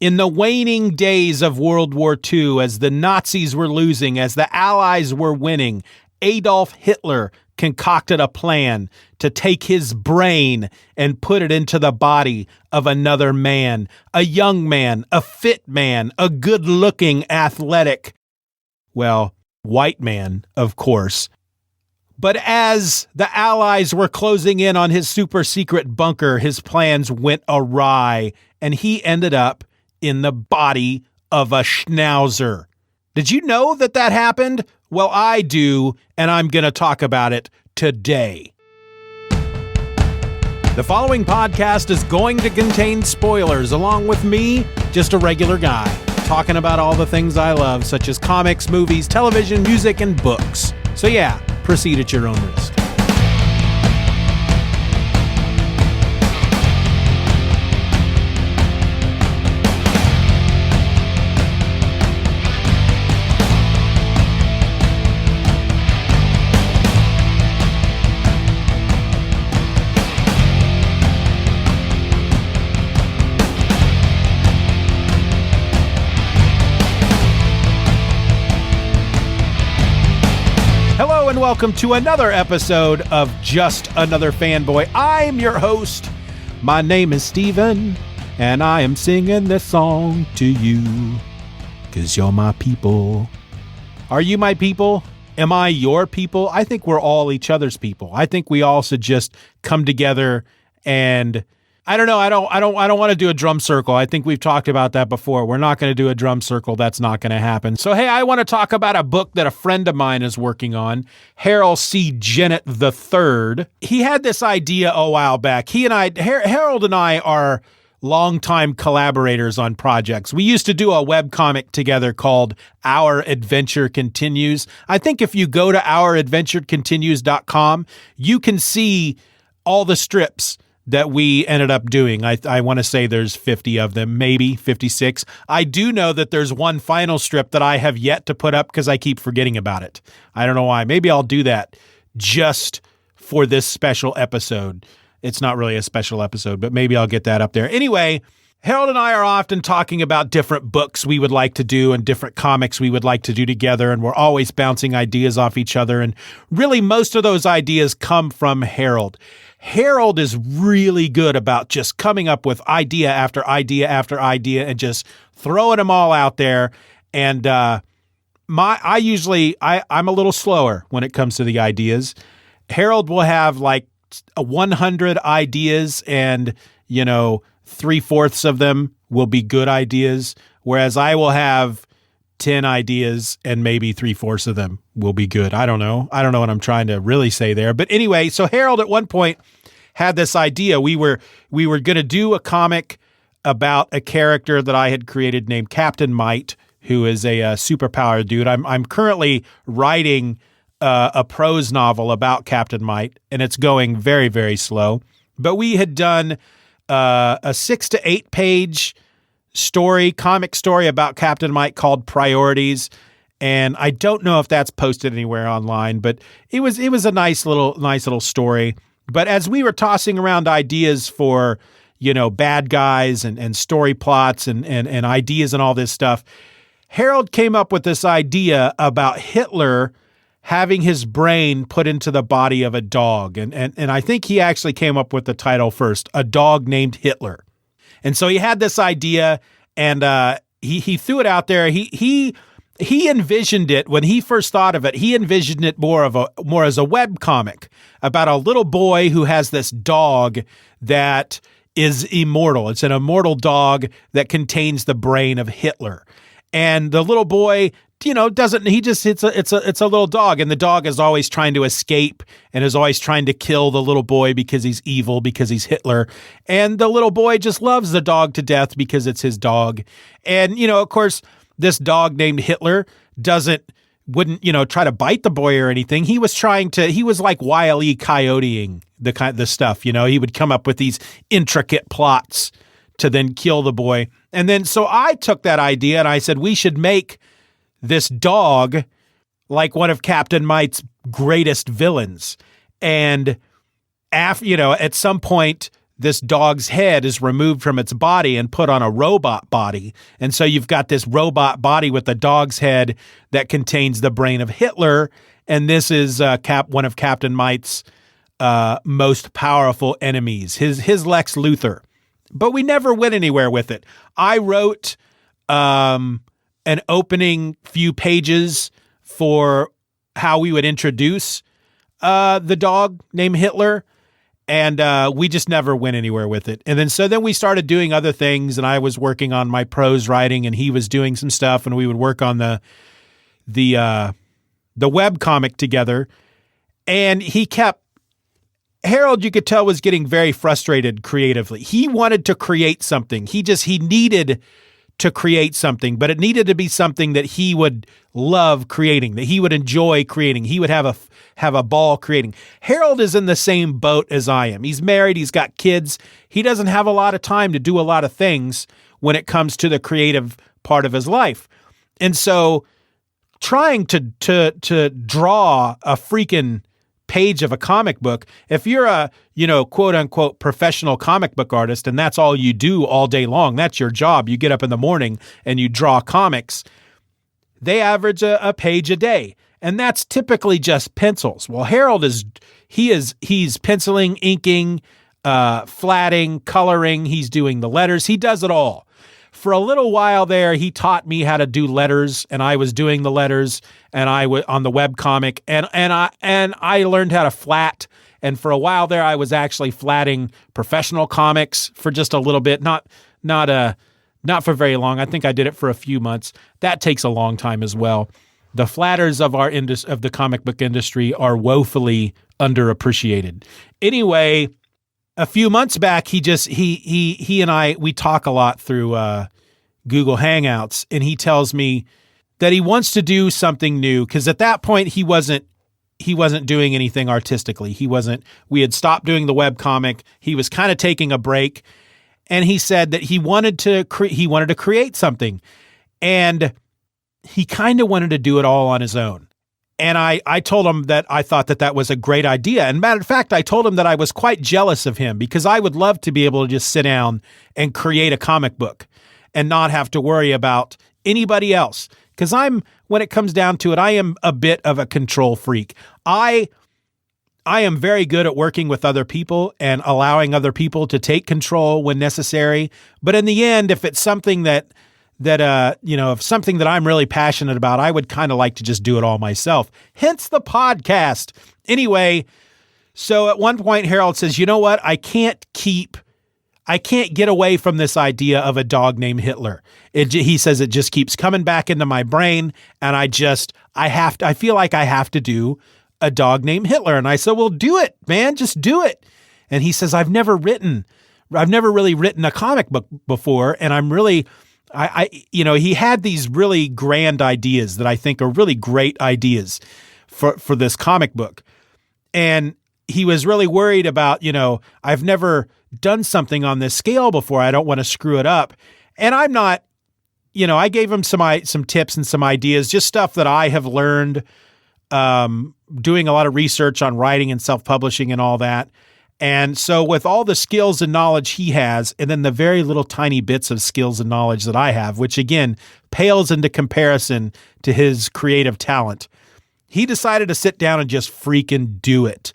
In the waning days of World War II, as the Nazis were losing, as the Allies were winning, Adolf Hitler concocted a plan to take his brain and put it into the body of another man, a young man, a fit man, a good-looking, athletic, well, white man, of course. But as the Allies were closing in on his super-secret bunker, his plans went awry, and he ended up in the body of a schnauzer. Did you know that happened? Well, I do, and I'm going to talk about it today. The following podcast is going to contain spoilers, along with me, just a regular guy, talking about all the things I love, such as comics, movies, television, music, and books. So yeah, proceed at your own risk. Hello and welcome to another episode of Just Another Fanboy. I'm your host. My name is Steven, and I am singing this song to you, 'cause you're my people. Are you my people? Am I your people? I think we're all each other's people. I think we all should just come together and I don't know. I don't want to do a drum circle. I think we've talked about that before. We're not going to do a drum circle. That's not going to happen. So, hey, I want to talk about a book that a friend of mine is working on, Harold C. Jennett III. He had this idea a while back. Harold and I are longtime collaborators on projects. We used to do a webcomic together called Our Adventure Continues. I think if you go to ouradventurecontinues.com, you can see all the strips that we ended up doing. I want to say there's 50 of them, maybe 56. I do know that there's one final strip that I have yet to put up because I keep forgetting about it. I don't know why. Maybe I'll do that just for this special episode. It's not really a special episode, but maybe I'll get that up there. Anyway, Harold and I are often talking about different books we would like to do and different comics we would like to do together, and we're always bouncing ideas off each other, and really most of those ideas come from Harold. Harold is really good about just coming up with idea after idea after idea and just throwing them all out there. And I'm a little slower when it comes to the ideas. Harold will have like 100 ideas, and 3/4 of them will be good ideas, whereas I will have 10 ideas and maybe 3/4 of them will be good. I don't know what I'm trying to really say there. But anyway, so Harold at one point had this idea. We were going to do a comic about a character that I had created named Captain Might, who is a superpower dude. I'm currently writing a prose novel about Captain Might, and it's going very, very slow. But we had done a 6 to 8 page comic story about Captain Might called Priorities, and I don't know if that's posted anywhere online, but it was a nice little story. But as we were tossing around ideas for bad guys and story plots and ideas and all this stuff, Harold came up with this idea about Hitler having his brain put into the body of a dog, and I think he actually came up with the title first, A Dog Named Hitler. And so he had this idea, and he threw it out there. He envisioned it when he first thought of it. He envisioned it more as a web comic about a little boy who has this dog that is immortal. It's an immortal dog that contains the brain of Hitler, and the little boy, it's a little dog, and the dog is always trying to escape and is always trying to kill the little boy because he's evil, because he's Hitler. And the little boy just loves the dog to death because it's his dog. And, of course, this dog named Hitler wouldn't try to bite the boy or anything. He was like Wile E. Coyoteing the stuff, he would come up with these intricate plots to then kill the boy. And then, so I took that idea and I said, we should make this dog like one of Captain Might's greatest villains. And at some point, this dog's head is removed from its body and put on a robot body. And so you've got this robot body with a dog's head that contains the brain of Hitler. And this is one of Captain Might's most powerful enemies, his Lex Luthor. But we never went anywhere with it. I wrote an opening few pages for how we would introduce the dog named Hitler, and we just never went anywhere with it. And then we started doing other things, and I was working on my prose writing, and he was doing some stuff, and we would work on the web comic together. And Harold, you could tell, was getting very frustrated creatively. He wanted to create something. He needed to create something, but it needed to be something that he would love creating, that he would enjoy creating. He would have a ball creating. Harold is in the same boat as I am. He's married. He's got kids. He doesn't have a lot of time to do a lot of things when it comes to the creative part of his life. And so trying to draw a freaking page of a comic book, if you're a, quote unquote professional comic book artist and that's all you do all day long, that's your job. You get up in the morning and you draw comics. They average a page a day, and that's typically just pencils. Well, Harold he's penciling, inking, flatting, coloring. He's doing the letters. He does it all. For a little while there, he taught me how to do letters, and I was doing the letters, and I was on the web comic, and I learned how to flat. And for a while there, I was actually flatting professional comics for just a little bit, not for very long. I think I did it for a few months. That takes a long time as well. The flatters of of the comic book industry are woefully underappreciated. Anyway, a few months back, he and I, we talk a lot through Google Hangouts, and he tells me that he wants to do something new, because at that point he wasn't doing anything artistically. We had stopped doing the web comic. He was kind of taking a break, and he said that he wanted to create something, and he kind of wanted to do it all on his own. And I told him that I thought that was a great idea. And matter of fact, I told him that I was quite jealous of him, because I would love to be able to just sit down and create a comic book and not have to worry about anybody else. Because when it comes down to it, I am a bit of a control freak. I am very good at working with other people and allowing other people to take control when necessary. But in the end, if it's something if something that I'm really passionate about, I would kind of like to just do it all myself. Hence the podcast. Anyway, so at one point, Harold says, you know what? I can't get away from this idea of a dog named Hitler. He says it just keeps coming back into my brain, and I feel like I have to do a dog named Hitler. And I said, well, do it, man. Just do it. And he says, I've never really written a comic book before, and I'm really, he had these really grand ideas that I think are really great ideas for this comic book. And he was really worried about, I've never done something on this scale before. I don't want to screw it up. And I'm not, I gave him some tips and some ideas, just stuff that I have learned, doing a lot of research on writing and self-publishing and all that. And so with all the skills and knowledge he has, and then the very little tiny bits of skills and knowledge that I have, which again pales into comparison to his creative talent, he decided to sit down and just freaking do it.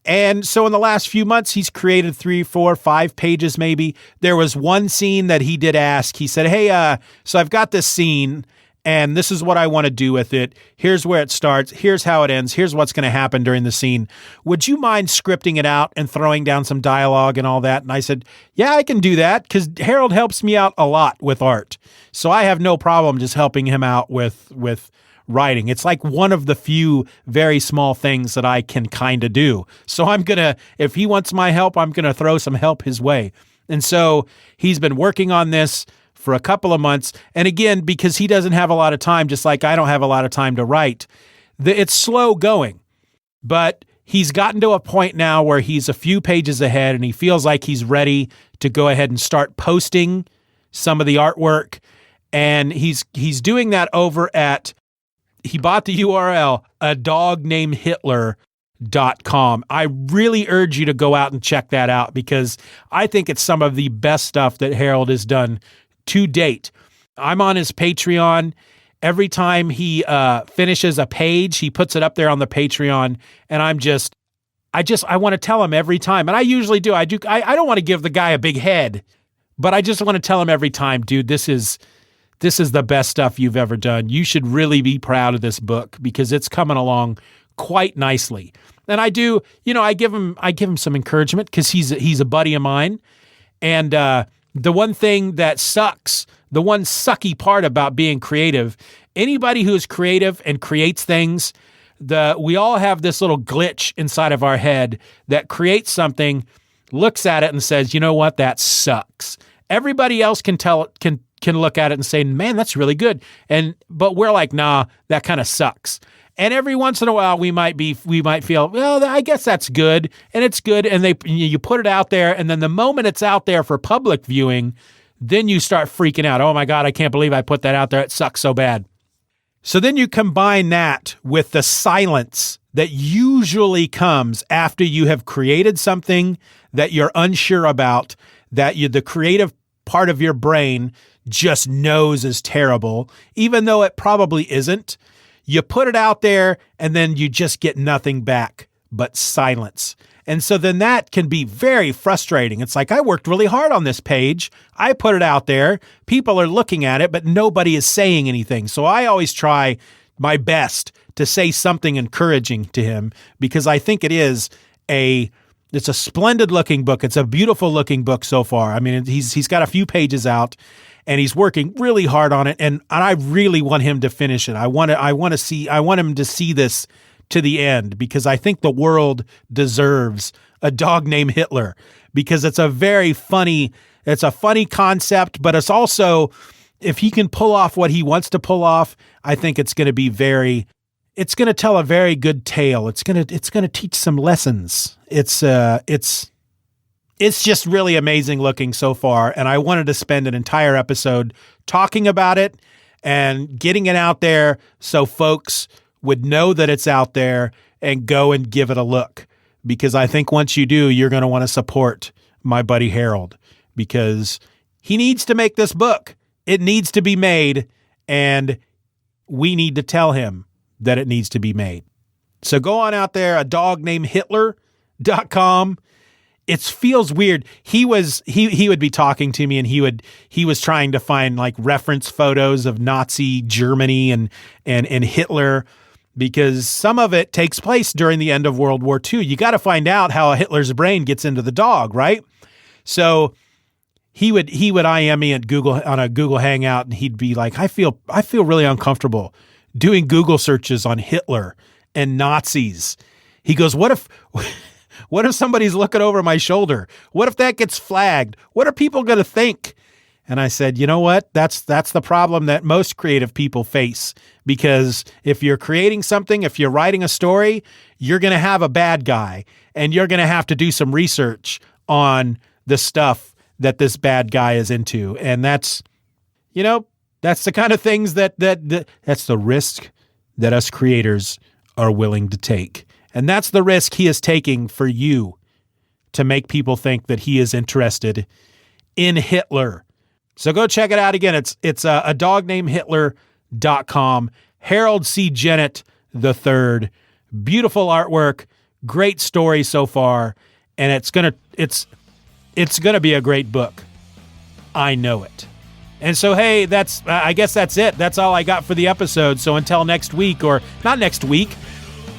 And so in the last few months, he's created 3, 4, 5 pages maybe. There was one scene that he did ask. He said, hey, so I've got this scene, and this is what I want to do with it. Here's where it starts. Here's how it ends. Here's what's going to happen during the scene. Would you mind scripting it out and throwing down some dialogue and all that? And I said, yeah, I can do that, because Harold helps me out a lot with art. So I have no problem just helping him out with writing. It's like one of the few very small things that I can kind of do. So if he wants my help, I'm going to throw some help his way. And so he's been working on this for a couple of months. And again, because he doesn't have a lot of time, just like I don't have a lot of time to write, it's slow going. But he's gotten to a point now where he's a few pages ahead, and he feels like he's ready to go ahead and start posting some of the artwork. And he's doing that over at, he bought the URL, a dog named Hitler I really urge you to go out and check that out because I think it's some of the best stuff that Harold has done to date. I'm on his Patreon. Every time he finishes a page, he puts it up there on the Patreon, and I want to tell him every time, and I usually do. I don't want to give the guy a big head, but I just want to tell him every time, dude, this is the best stuff you've ever done. You should really be proud of this book because it's coming along quite nicely. And I do, I give him some encouragement because he's a buddy of mine. And the one thing that sucks, the one sucky part about being creative, anybody who is creative and creates things, we all have this little glitch inside of our head that creates something, looks at it and says, you know what, that sucks. Everybody else can look at it and say, man, that's really good. But we're like, nah, that kind of sucks. And every once in a while, we might feel, well, I guess that's good, and it's good, and you put it out there, and then the moment it's out there for public viewing, then you start freaking out. Oh my God, I can't believe I put that out there. It sucks so bad. So then you combine that with the silence that usually comes after you have created something that you're unsure about, that the creative part of your brain just knows is terrible, even though it probably isn't. You put it out there and then you just get nothing back but silence. And so then that can be very frustrating. It's like, I worked really hard on this page. I put it out there. People are looking at it, but nobody is saying anything. So I always try my best to say something encouraging to him because I think it's a splendid looking book. It's a beautiful looking book so far. I mean, he's got a few pages out and he's working really hard on it. And I really want him to finish it. I want him to see this to the end because I think the world deserves a dog named Hitler because it's a funny concept, but it's also, if he can pull off what he wants to pull off, I think it's going to tell a very good tale. It's going to teach some lessons. It's just really amazing looking so far. And I wanted to spend an entire episode talking about it and getting it out there so folks would know that it's out there and go and give it a look. Because I think once you do, you're going to want to support my buddy Harold because he needs to make this book. It needs to be made, and we need to tell him that it needs to be made. So go on out there, adognameHitler.com. It feels weird. He would be talking to me and he was trying to find like reference photos of Nazi Germany and Hitler because some of it takes place during the end of World War II. You got to find out how Hitler's brain gets into the dog, right? So he would IM me on a Google Hangout and he'd be like, I feel really uncomfortable doing Google searches on Hitler and Nazis. He goes, what if somebody's looking over my shoulder? What if that gets flagged? What are people going to think? And I said, you know what? That's the problem that most creative people face, because if you're creating something, if you're writing a story, you're going to have a bad guy and you're going to have to do some research on the stuff that this bad guy is into. And that's the kind of things that's the risk that us creators are willing to take. And that's the risk he is taking for you to make people think that he is interested in Hitler. So go check it out again. It's adognameHitler.com. Harold C. Jennett III. Beautiful artwork, great story so far, and it's gonna be a great book. I know it. And so, hey, I guess that's it. That's all I got for the episode. So until next week, or not next week,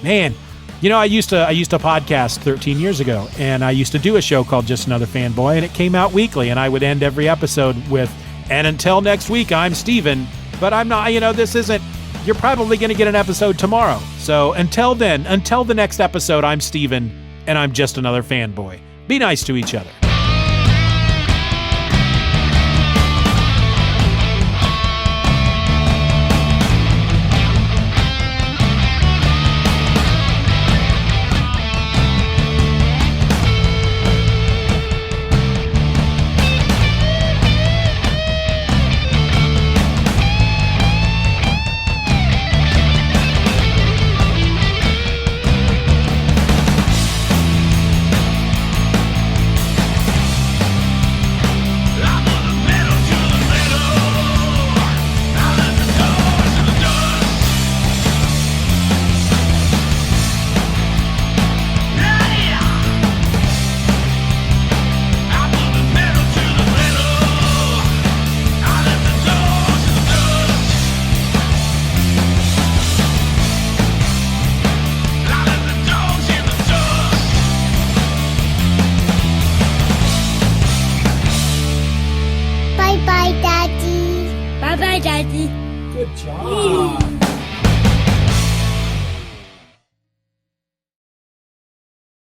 man. I used to podcast 13 years ago, and I used to do a show called Just Another Fanboy, and it came out weekly, and I would end every episode with, and until next week, I'm Steven, but I'm not, you're probably going to get an episode tomorrow. So until then, until the next episode, I'm Steven, and I'm just another fanboy. Be nice to each other. Bye, Daddy. Good job.